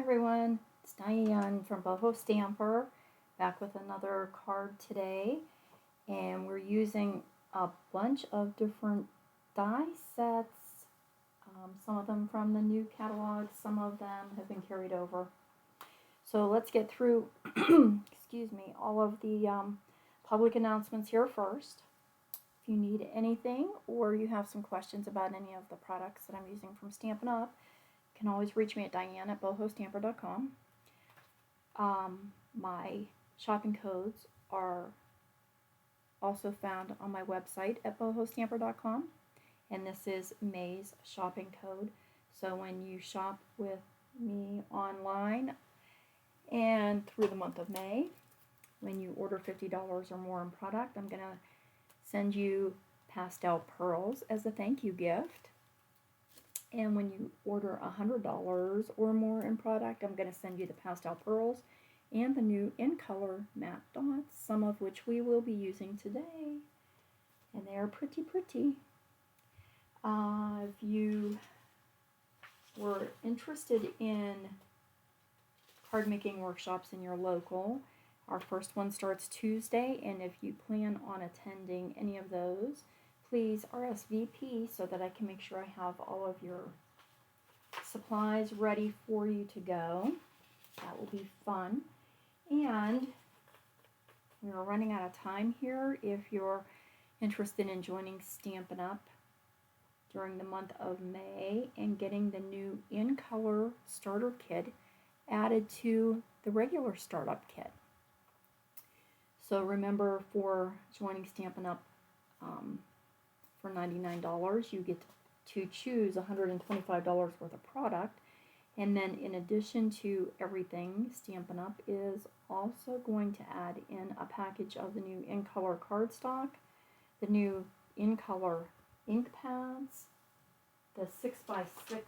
everyone, it's Diane from Boho Stamper, back with another card today, and we're using a bunch of different die sets, some of them from the new catalog, some of them have been carried over. So let's get through, excuse me, all of the public announcements here first. If you need anything or you have some questions about any of the products that I'm using from Stampin' Up, you can always reach me at diane@bohostamper.com. My shopping codes are also found on my website at bohostamper.com, and this is May's shopping code. So when you shop with me online and through the month of May, when you order $50 or more in product, I'm going to send you pastel pearls as a thank you gift. And when you order $100 or more in product, I'm going to send you the pastel pearls and the new in color matte dots, some of which we will be using today. And they are pretty. If you were interested in card making workshops in your local, our first one starts Tuesday, and if you plan on attending any of those, please RSVP so that I can make sure I have all of your supplies ready for you to go. That will be fun. And we are running out of time here. If you're interested in joining Stampin' Up during the month of May and getting the new in color starter kit added to the regular startup kit. So remember, for joining Stampin' Up for $99, you get to choose $125 worth of product. And then in addition to everything, Stampin' Up is also going to add in a package of the new in color cardstock, the new in color ink pads, the 6x6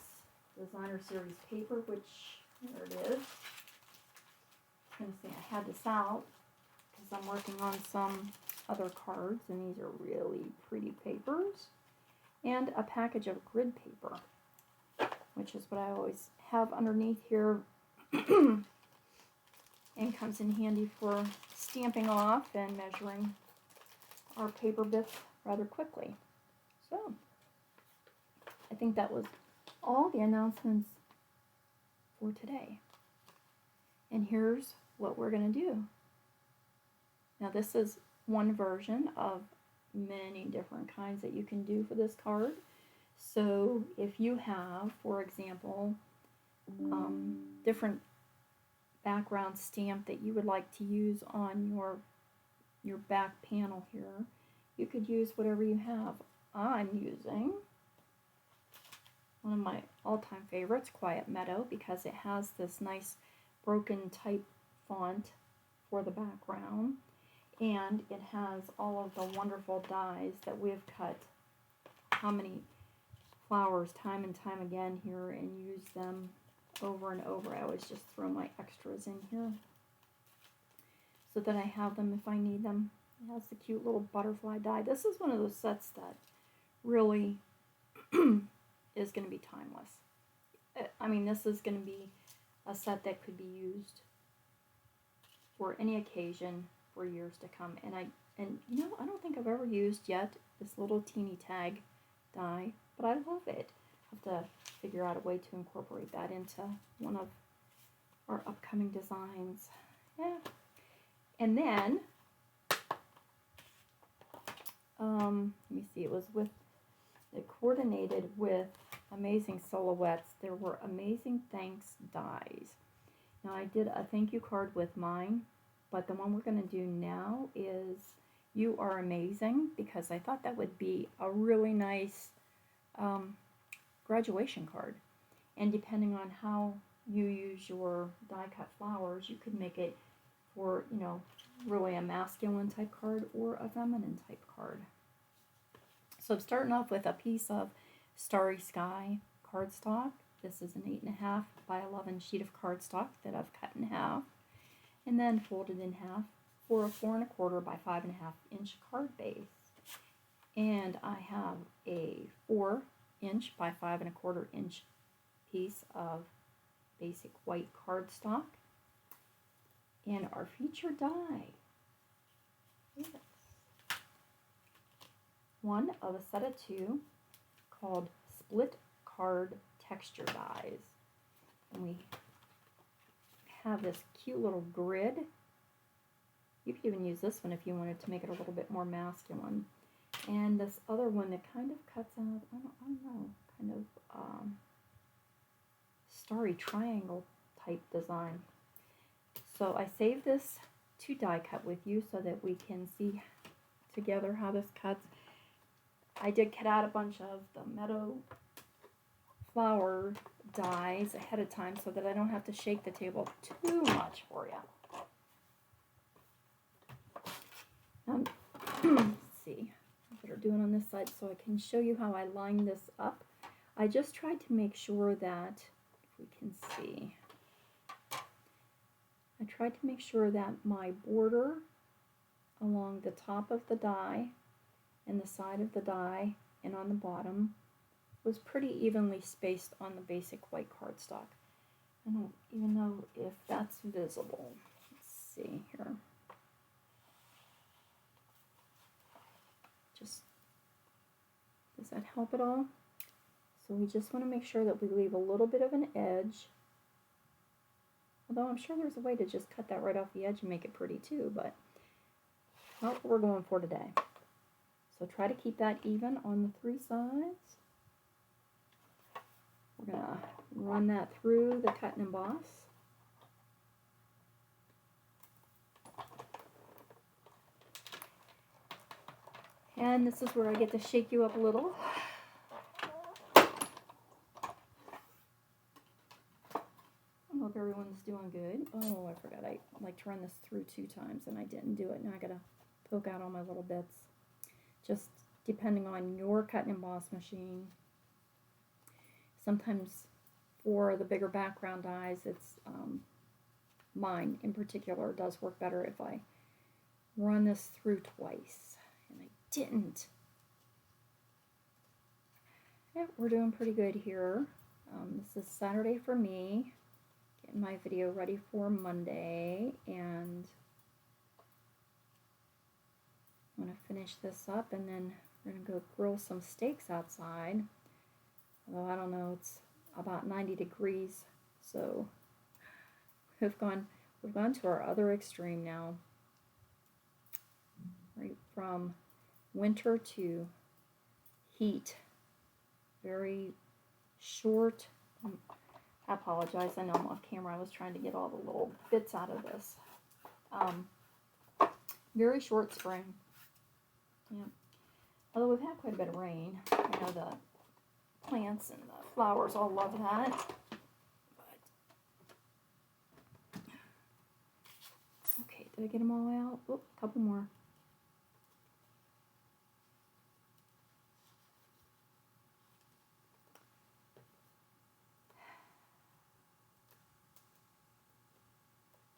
designer series paper, which, there it is. I was going to say I had this out because I'm working on some other cards, and these are really pretty papers, and a package of grid paper, which is what I always have underneath here and comes in handy for stamping off and measuring our paper bits rather quickly. So I think that was all the announcements for today. And here's what we're going to do. Now this is one version of many different kinds that you can do for this card. So if you have, for example, different background stamp that you would like to use on your back panel here, you could use whatever you have. I'm using one of my all-time favorites, Quiet Meadow, because it has this nice broken type font for the background, and it has all of the wonderful dies that we've cut how many flowers time and time again here and use them over and over. I always just throw my extras in here so that I have them if I need them. It has the cute little butterfly die. This is one of those sets that really is going to be timeless. I mean, this is going to be a set that could be used for any occasion for years to come. And you know, I don't think I've ever used yet this little teeny tag die, but I love it. I have to figure out a way to incorporate that into one of our upcoming designs. Yeah. And then let me see, it coordinated with Amazing Silhouettes. There were Amazing Thanks dies. Now I did a thank you card with mine, but the one we're going to do now is You Are Amazing, because I thought that would be a really nice graduation card. And depending on how you use your die cut flowers, you could make it for, you know, really a masculine type card or a feminine type card. So I'm starting off with a piece of Starry Sky cardstock. This is an 8.5 by 11 sheet of cardstock that I've cut in half and then folded in half for a 4.25 by 5.5 inch card base. And I have a 4 inch by 5.25 inch piece of basic white cardstock. And our featured die. Yes. One of a set of two called Split Card Texture Dies. And we have this cute little grid. You could even use this one if you wanted to make it a little bit more masculine. And this other one that kind of cuts out, I don't know, kind of starry triangle type design. So I saved this to die cut with you so that we can see together how this cuts. I did cut out a bunch of the Meadow flower dies ahead of time so that I don't have to shake the table too much for you. Let's see what we're doing on this side so I can show you how I line this up. I just tried to make sure that, if we can see, I tried to make sure that my border along the top of the die and the side of the die and on the bottom was pretty evenly spaced on the basic white cardstock. I don't even know if that's visible. Let's see here. Just, does that help at all? So we just want to make sure that we leave a little bit of an edge. Although I'm sure there's a way to just cut that right off the edge and make it pretty too, but not what we're going for today. So try to keep that even on the three sides. We're going to run that through the cut and emboss. And this is where I get to shake you up a little. I hope everyone's doing good. Oh, I forgot I like to run this through 2 times and I didn't do it. Now I got to poke out all my little bits. Just depending on your cut and emboss machine. Sometimes for the bigger background dies, it's mine in particular does work better if I run this through twice. And I didn't. Yeah, we're doing pretty good here. This is Saturday for me. Getting my video ready for Monday, and I'm going to finish this up, and then we're going to go grill some steaks outside. Although I don't know, it's about 90 degrees, so we've gone to our other extreme now. Right from winter to heat. Very short. I apologize, I know I'm off camera. I was trying to get all the little bits out of this. Very short spring. Yeah. Although we've had quite a bit of rain. I know the plants and the flowers all love that. But okay, did I get them all out? Oh, a couple more.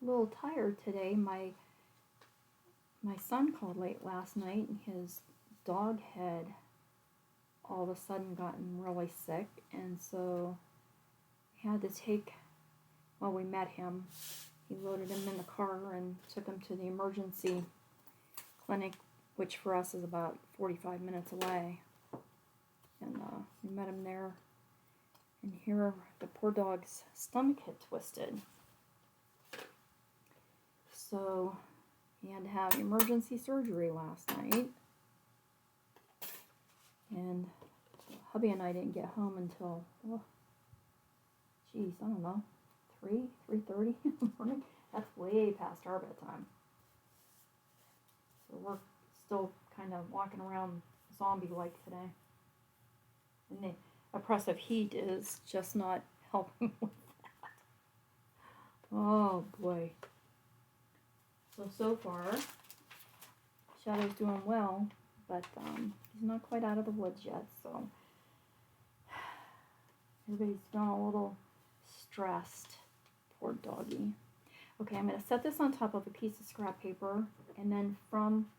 A little tired today. My son called late last night and his dog had all of a sudden gotten really sick, and so we had to take, well, we met him. He loaded him in the car and took him to the emergency clinic, which for us is about 45 minutes away. And we met him there, and here the poor dog's stomach had twisted. So he had to have emergency surgery last night. And hubby and I didn't get home until, I don't know, 3:30 in the morning. That's way past our bedtime. So we're still kind of walking around zombie-like today. And the oppressive heat is just not helping with that. Oh boy. So far, Shadow's doing well, but he's not quite out of the woods yet, so everybody's feeling a little stressed. Poor doggy. Okay, I'm going to set this on top of a piece of scrap paper, and then from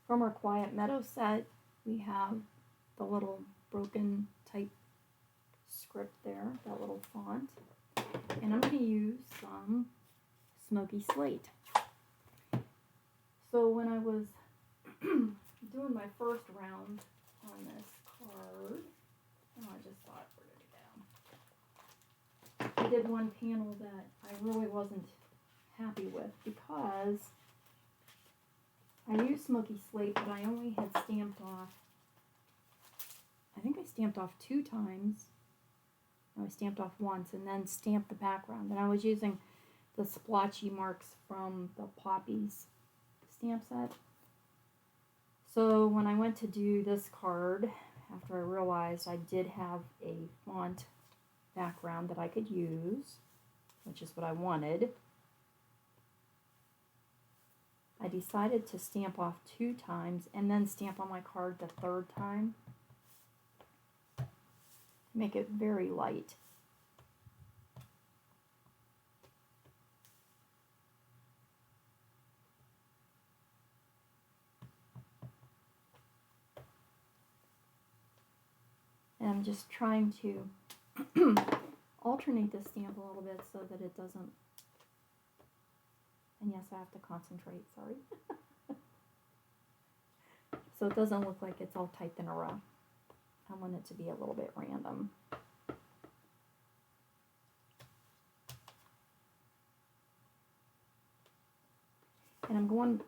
our Quiet Meadow set, we have the little broken type script there, that little font. And I'm going to use some Smoky Slate. So when I was doing my first round on this card, oh, I just saw it, where did it go? I did one panel that I really wasn't happy with because I used Smoky Slate, but I only had stamped off, I think I stamped off 2 times. No, I stamped off once and then stamped the background. And I was using the splotchy marks from the Poppies stamp set. So when I went to do this card, after I realized I did have a font background that I could use, which is what I wanted, I decided to stamp off 2 times and then stamp on my card the 3rd time to make it very light. And I'm just trying to alternate the stamp a little bit so that it doesn't, and yes, I have to concentrate, sorry. So it doesn't look like it's all typed in a row. I want it to be a little bit random. And I'm going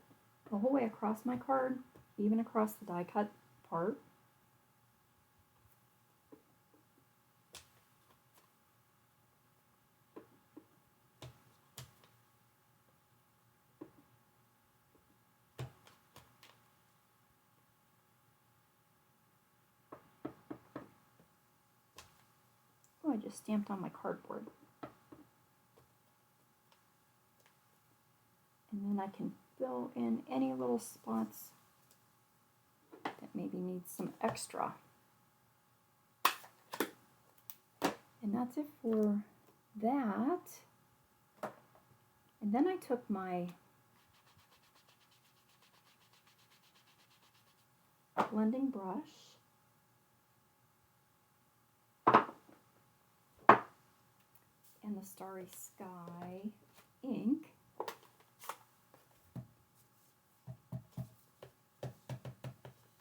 the whole way across my card, even across the die cut part. Oh, I just stamped on my cardboard. And then I can fill in any little spots that maybe need some extra. And that's it for that. And then I took my blending brush and the Starry Sky ink,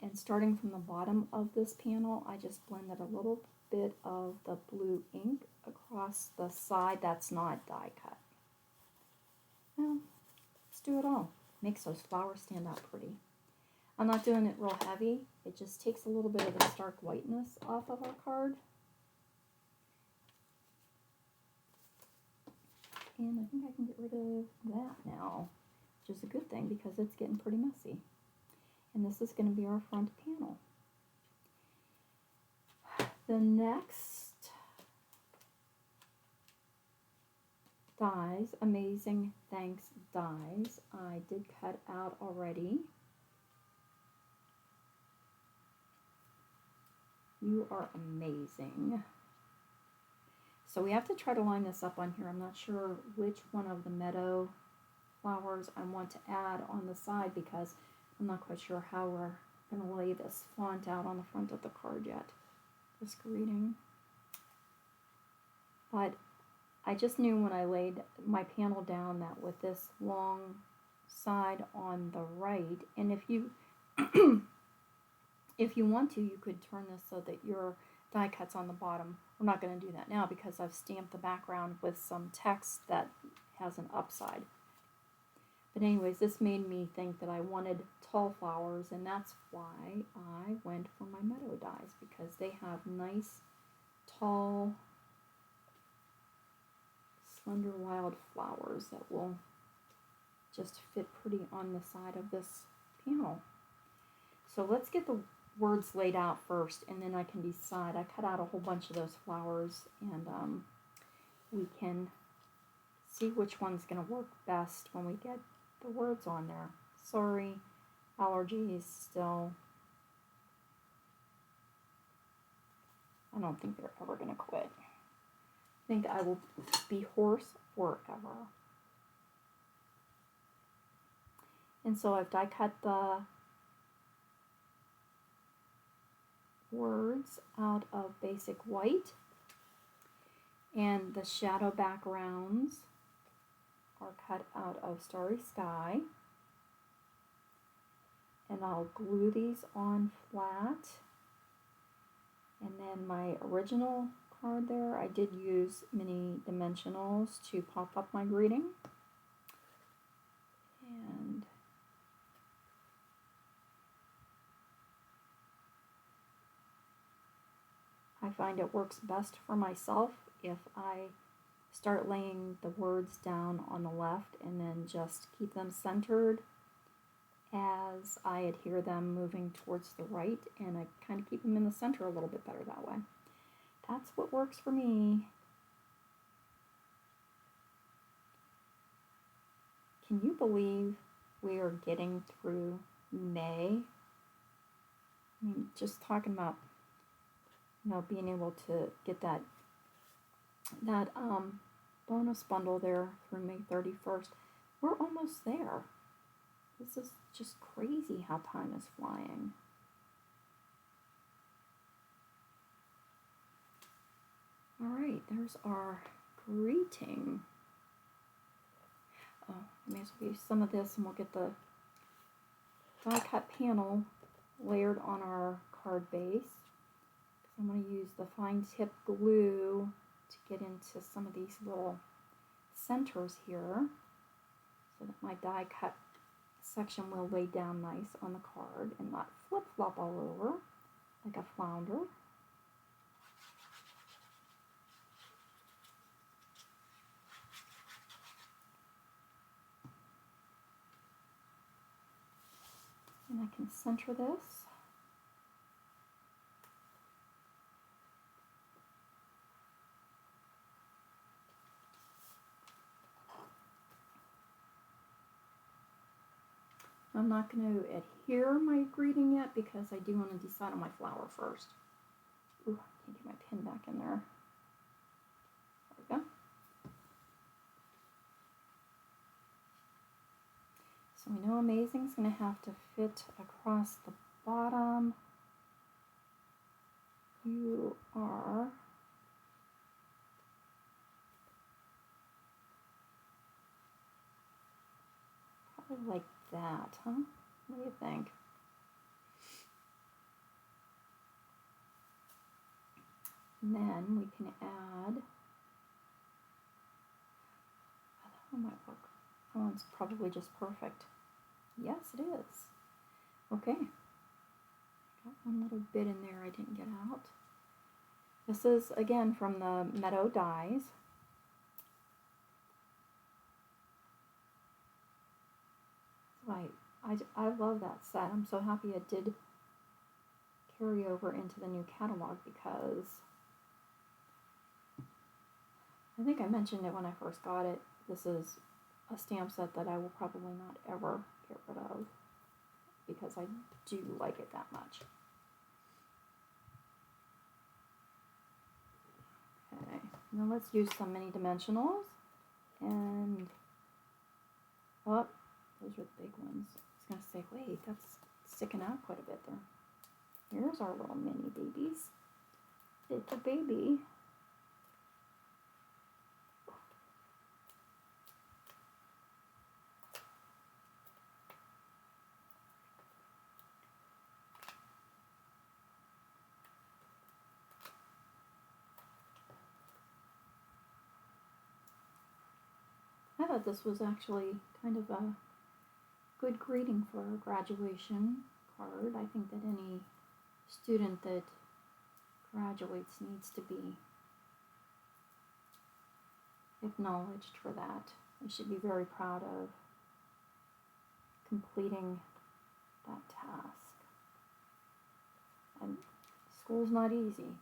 and starting from the bottom of this panel, I just blended a little bit of the blue ink across the side that's not die cut. Well, let's do it all. Makes those flowers stand out pretty. I'm not doing it real heavy. It just takes a little bit of the stark whiteness off of our card. And I think I can get rid of that now, which is a good thing because it's getting pretty messy. And this is going to be our front panel. The next dies, Amazing Thanks dies, I did cut out already. You are amazing. So we have to try to line this up on here. I'm not sure which one of the meadow flowers I want to add on the side because I'm not quite sure how we're going to lay this font out on the front of the card yet. Risk reading. But I just knew when I laid my panel down that with this long side on the right, and if you if you want to, you could turn this so that your die cut's on the bottom. We're not going to do that now because I've stamped the background with some text that has an upside. But anyways, this made me think that I wanted tall flowers, and that's why I went for my Meadow Dies, because they have nice, tall, slender wild flowers that will just fit pretty on the side of this panel. So let's get the words laid out first, and then I can decide. I cut out a whole bunch of those flowers, and we can see which one's going to work best when we get the words on there. Sorry, allergies still. I don't think they're ever going to quit. I think I will be hoarse forever. And so I've die cut the words out of basic white. And the shadow backgrounds are cut out of Starry Sky. And I'll glue these on flat. And then my original card there, I did use mini dimensionals to pop up my greeting. And I find it works best for myself if I start laying the words down on the left and then just keep them centered as I adhere them moving towards the right, and I kind of keep them in the center a little bit better that way. That's what works for me. Can you believe we are getting through May? I mean, just talking about, you know, being able to get that bonus bundle there through May 31st. We're almost there. This is just crazy how time is flying. All right, there's our greeting. Oh, I may as well use some of this and we'll get the die cut panel layered on our card base. I'm going to use the fine tip glue to get into some of these little centers here so that my die cut section will lay down nice on the card and not flip-flop all over like a flounder. And I can center this. I'm not going to adhere my greeting yet because I do want to decide on my flower first. Ooh, I can't get my pin back in there. There we go. So we know Amazing's going to have to fit across the bottom. You are probably like that, huh? What do you think? And then we can add, that one might work. That one's probably just perfect. Yes, it is. Okay. Got one little bit in there I didn't get out. This is, again, from the Meadow Dies. I love that set. I'm so happy it did carry over into the new catalog because I think I mentioned it when I first got it. This is a stamp set that I will probably not ever get rid of because I do like it that much. Okay, now let's use some mini dimensionals and oh, those are the big ones. I was going to say, wait, that's sticking out quite a bit there. Here's our little mini babies. It's a baby. I thought this was actually kind of a good greeting for a graduation card. I think that any student that graduates needs to be acknowledged for that. They should be very proud of completing that task. And school's not easy.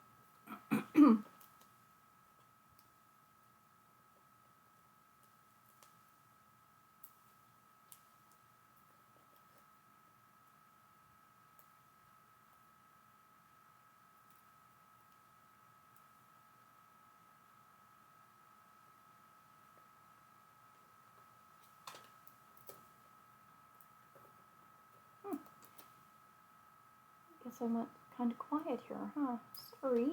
Guess I went kind of quiet here, huh? Sorry.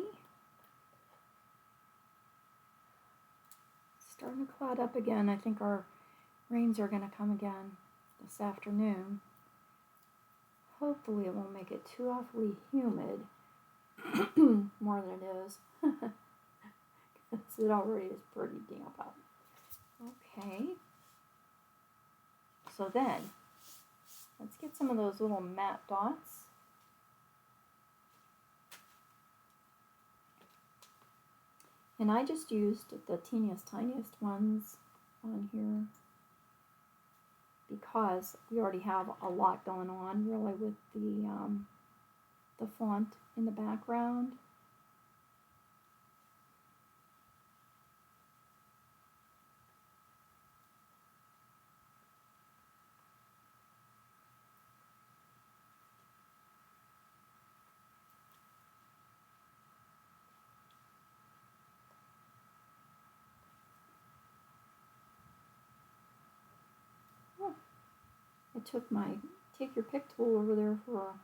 starting to cloud up again. I think our rains are going to come again this afternoon. Hopefully it won't make it too awfully humid, more than it is. Because it already is pretty damp out. Okay. So then, let's get some of those little matte dots. And I just used the teeniest, tiniest ones on here because we already have a lot going on, really, with the font in the background. I took my take your pick tool over there for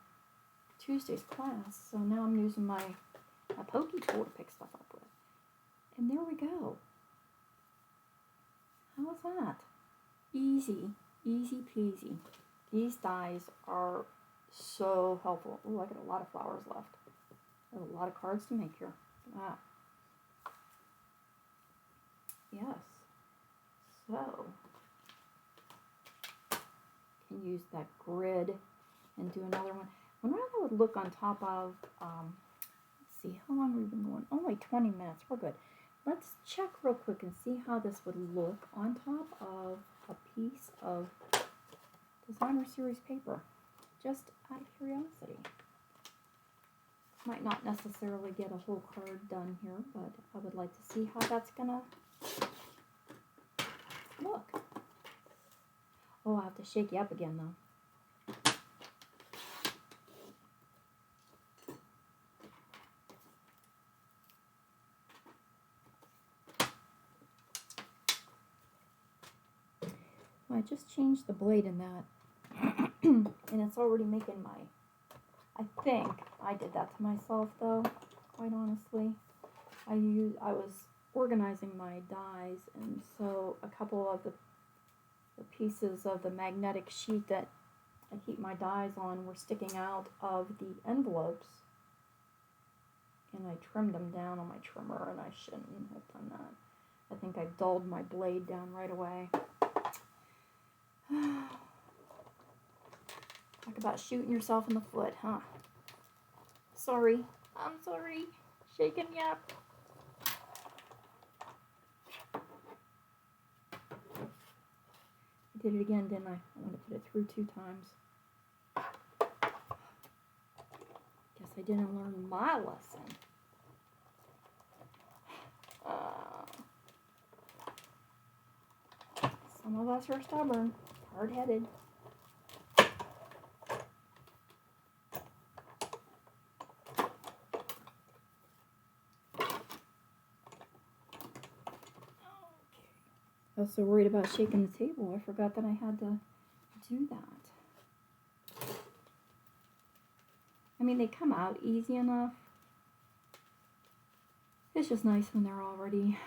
Tuesday's class, so now I'm using my pokey tool to pick stuff up with. And there we go. How's that? Easy, easy peasy. These dies are so helpful. Oh, I got a lot of flowers left. There's a lot of cards to make here. Ah. Yes. So can use that grid and do another one. I wonder how that would look on top of, let's see, how long have we been going? Only 20 minutes, we're good. Let's check real quick and see how this would look on top of a piece of designer series paper, just out of curiosity. Might not necessarily get a whole card done here, but I would like to see how that's gonna look. Oh, I have to shake you up again, though. Well, I just changed the blade in that, and it's already making my, I think I did that to myself, though, quite honestly. I was organizing my dies, and so a couple of the pieces of the magnetic sheet that I keep my dies on were sticking out of the envelopes, and I trimmed them down on my trimmer, and I shouldn't have done that. I think I dulled my blade down right away. Talk about shooting yourself in the foot, huh? Sorry. I'm sorry. Shaking you up. I did it again, didn't I? I want to put it through 2 times. Guess I didn't learn my lesson. Some of us are stubborn, hard-headed. I was so worried about shaking the table, I forgot that I had to do that. I mean, they come out easy enough. It's just nice when they're already...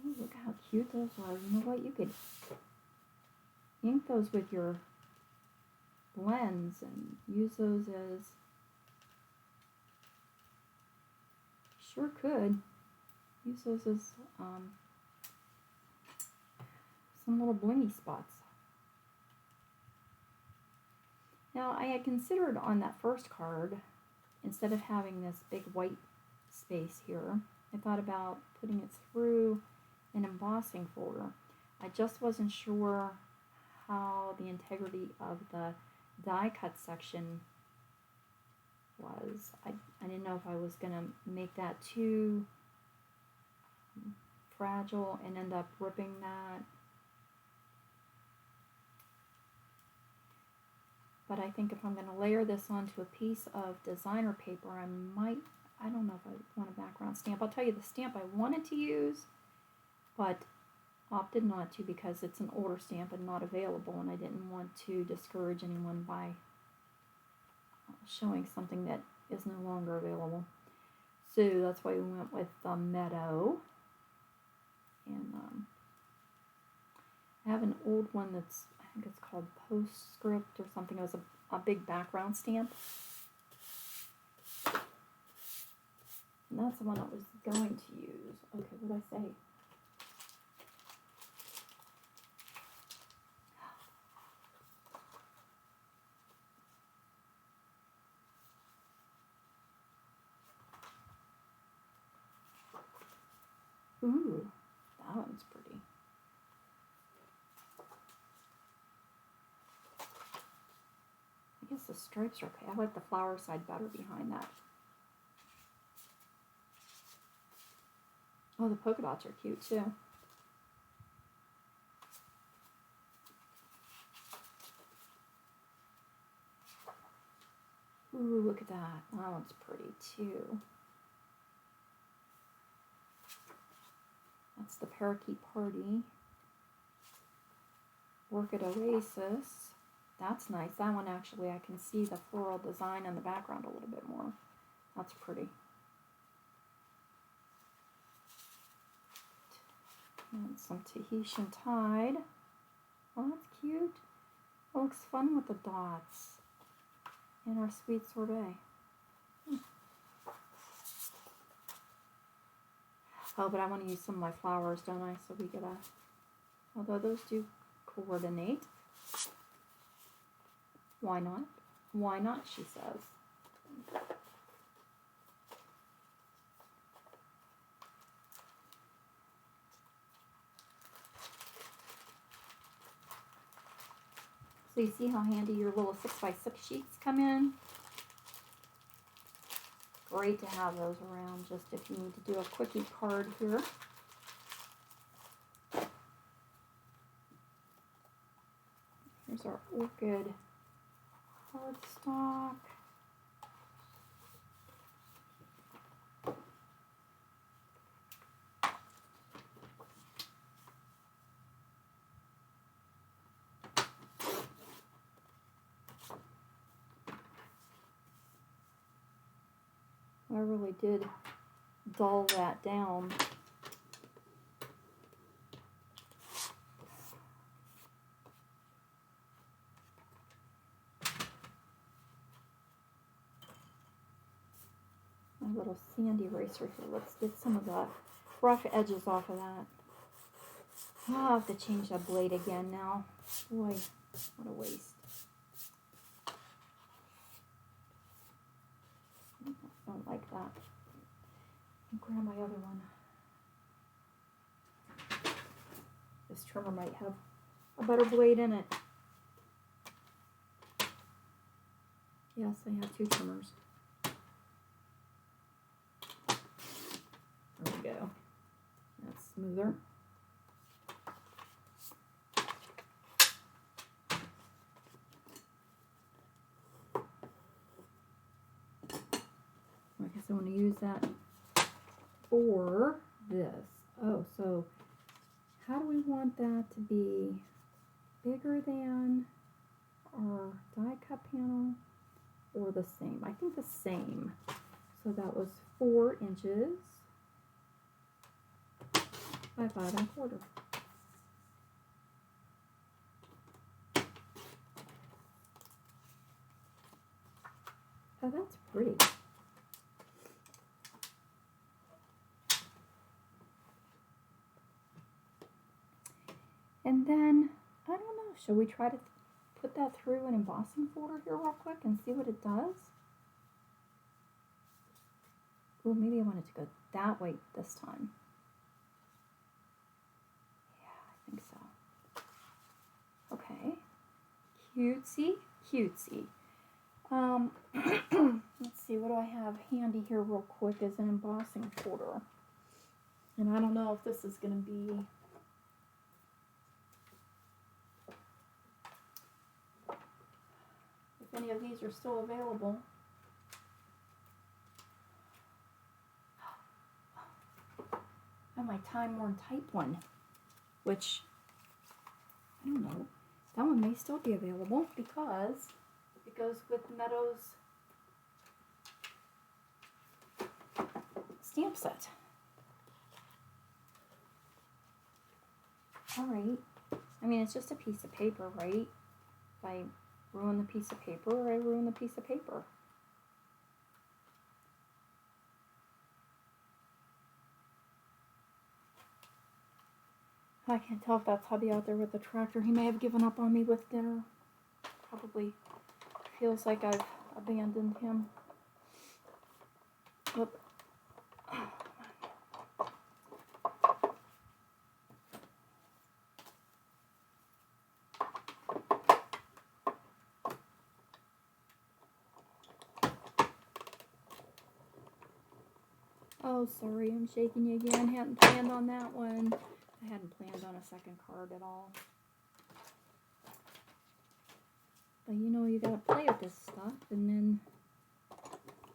Oh, look how cute those are. You know what? You could ink those with your blends and use those as... Sure could. Use those as... some little blingy spots. Now, I had considered on that first card, instead of having this big white space here, I thought about putting it through an embossing folder. I just wasn't sure how the integrity of the die cut section was. I didn't know if I was going to make that too fragile and end up ripping that. But I think if I'm going to layer this onto a piece of designer paper, I don't know if I want a background stamp. I'll tell you the stamp I wanted to use, but opted not to because it's an older stamp and not available, and I didn't want to discourage anyone by showing something that is no longer available. So that's why we went with the Meadow. And I have an old one that's, I think it's called Postscript or something. It was a big background stamp. And that's the one I was going to use. Okay, what did I say? Ooh, that one's pretty. I guess the stripes are okay. I like the flower side better behind that. Oh, the polka dots are cute too. Ooh, look at that. That one's pretty too. That's the Parakeet Party. Orchid Oasis. That's nice. That one actually, I can see the floral design in the background a little bit more. That's pretty. And some Tahitian Tide. Oh, that's cute. It looks fun with the dots. And our sweet sorbet. Oh, but I want to use some of my flowers, don't I? So we get a, although those do coordinate. Why not? Why not, she says. So you see how handy your little 6x6 sheets come in? Great to have those around just if you need to do a quickie card here. Here's our orchid cardstock. I really did dull that down. My little sand eraser here. Let's get some of the rough edges off of that. I'll have to change that blade again now. Boy, what a waste. I don't like that. I'll grab my other one. This trimmer might have a better blade in it. Yes, I have two trimmers. There we go. That's smoother. I guess I want to use that for this. Oh, so how do we want that to be? Bigger than our die cut panel or the same? I think the same. So that was 4 inches by 5 1/4. Oh, that's pretty. And then, I don't know, shall we try to put that through an embossing folder here real quick and see what it does? Oh, maybe I want it to go that way this time. Yeah, I think so. Okay. Cutesy, cutesy. Let's see, what do I have handy here real quick as an embossing folder? And I don't know if this is going to be... if any of these are still available. And my Time Worn Type one, which, I don't know, that one may still be available because it goes with Meadow's stamp set. All right, I mean, it's just a piece of paper, right? If I ruin the piece of paper, I ruin the piece of paper. I can't tell if that's hubby out there with the tractor. He may have given up on me with dinner. Probably feels like I've abandoned him. Whoop. Oh, sorry, I'm shaking you again. Hadn't planned on that one. I hadn't planned on a second card at all. But you know, you gotta play with this stuff, and then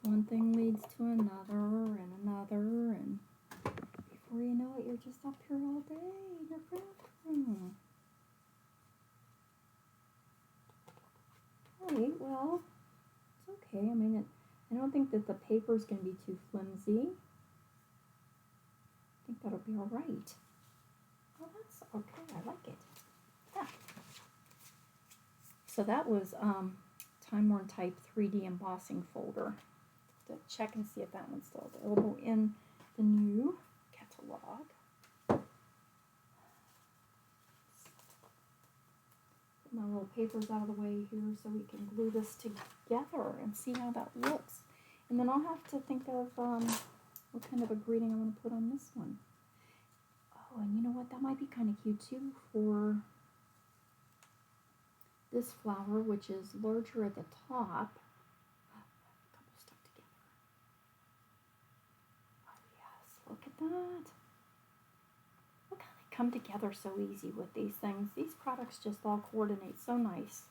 one thing leads to another, and before you know it, you're just up here all day in your bathroom. Right, well, it's okay. I mean, I don't think that the paper's gonna be too flimsy. I think that'll be all right. Oh, that's okay. I like it. Yeah. So that was Time Worn Type 3D embossing folder. To check and see if that one's still available in the new catalog. Put my little papers out of the way here so we can glue this together and see how that looks. And then I'll have to think of what kind of a greeting I want to put on this one. Oh, and you know what? That might be kind of cute too for this flower, which is larger at the top. A couple stuck together. Oh yes, look at that. Look how they come together so easy with these things. These products just all coordinate so nice.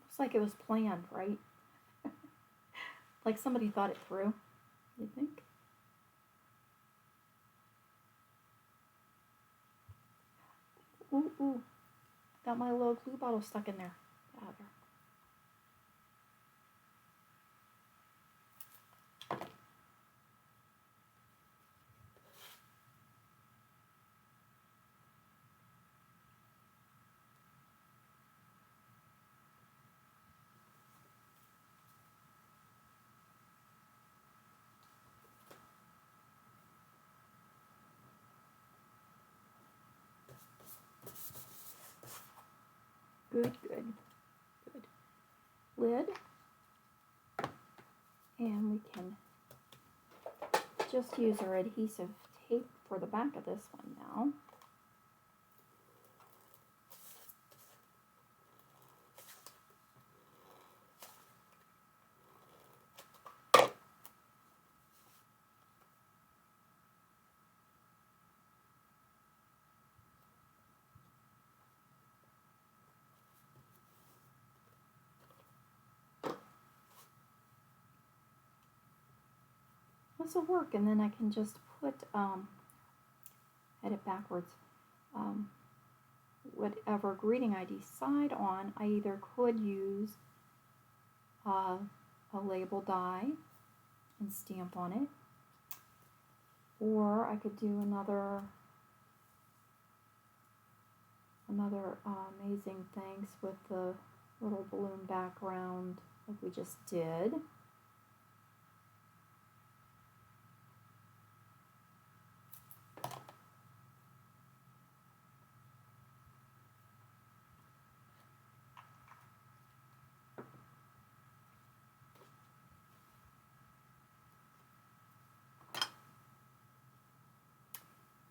It's almost like it was planned, right? Like somebody thought it through, you think? Ooh, ooh. Got my little glue bottle stuck in there. Get out of there. Good, good, good. Lid. And we can just use our adhesive tape for the back of this one now. This will work, and then I can just put, edit backwards, whatever greeting I decide on. I either could use a label die and stamp on it, or I could do another amazing thanks with the little balloon background like we just did.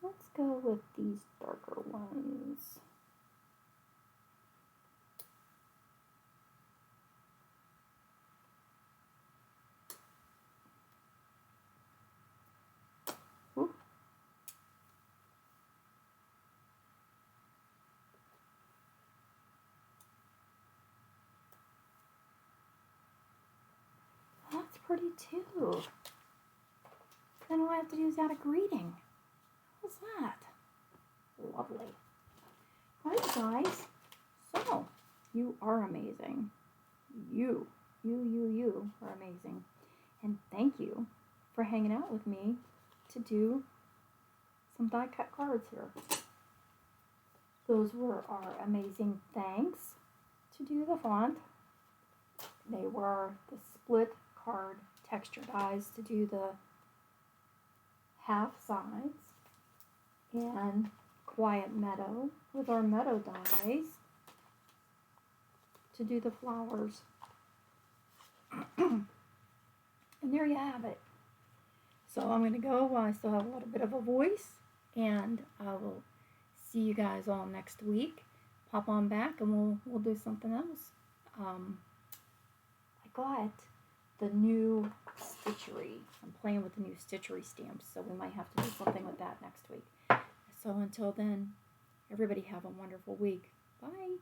Let's go with these darker ones. Ooh. That's pretty too. Then all I have to do is add a greeting. What's that? Lovely. Alright guys, so you are amazing. You are amazing. And thank you for hanging out with me to do some die cut cards here. Those were our amazing thanks to do the font. They were the split card texture dies to do the half sides, and Quiet Meadow with our Meadow Dies to do the flowers. And there you have it. So I'm going to go while I still have a little bit of a voice, and I will see you guys all next week. Pop on back and we'll do something else. I got the new stitchery. I'm playing with the new stitchery stamps, so we might have to do something with that next week. So until then, everybody have a wonderful week. Bye.